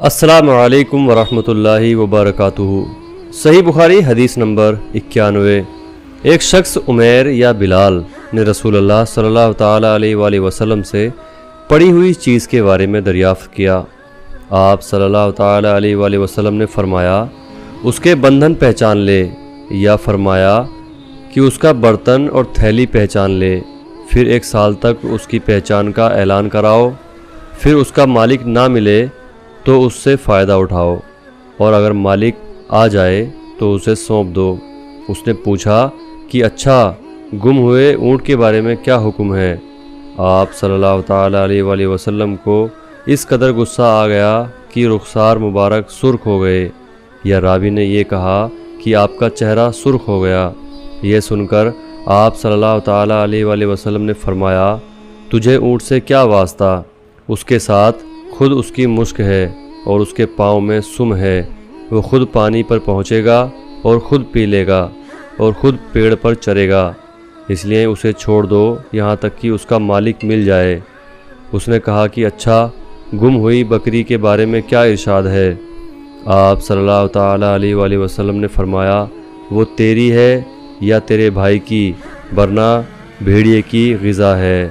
السلام علیکم ورحمۃ اللہ وبرکاتہ۔ صحیح بخاری حدیث نمبر 91۔ ایک شخص عمیر یا بلال نے رسول اللہ صلی اللہ تعالیٰ علیہ وآلہ وسلم سے پڑی ہوئی چیز کے بارے میں دریافت کیا۔ آپ صلی اللہ تعالیٰ علیہ وآلہ وسلم نے فرمایا اس کے بندھن پہچان لے، یا فرمایا کہ اس کا برتن اور تھیلی پہچان لے، پھر 1 سال تک اس کی پہچان کا اعلان کراؤ، پھر اس کا مالک نہ ملے تو اس سے فائدہ اٹھاؤ، اور اگر مالک آ جائے تو اسے سونپ دو۔ اس نے پوچھا کہ اچھا، گم ہوئے اونٹ کے بارے میں کیا حکم ہے؟ آپ صلی اللہ تعالیٰ علیہ وآلہ وسلم کو اس قدر غصہ آ گیا کہ رخسار مبارک سرخ ہو گئے، یا راوی نے یہ کہا کہ آپ کا چہرہ سرخ ہو گیا۔ یہ سن کر آپ صلی اللہ تعالیٰ علیہ وآلہ وسلم نے فرمایا تجھے اونٹ سے کیا واسطہ؟ اس کے ساتھ خود اس کی مشک ہے اور اس کے پاؤں میں سم ہے، وہ خود پانی پر پہنچے گا اور خود پی لے گا اور خود پیڑ پر چرے گا، اس لیے اسے چھوڑ دو یہاں تک کہ اس کا مالک مل جائے۔ اس نے کہا کہ اچھا، گم ہوئی بکری کے بارے میں کیا ارشاد ہے؟ آپ صلی اللہ تعالیٰ علیہ وآلہ وسلم نے فرمایا وہ تیری ہے یا تیرے بھائی کی، ورنہ بھیڑیے کی غذا ہے۔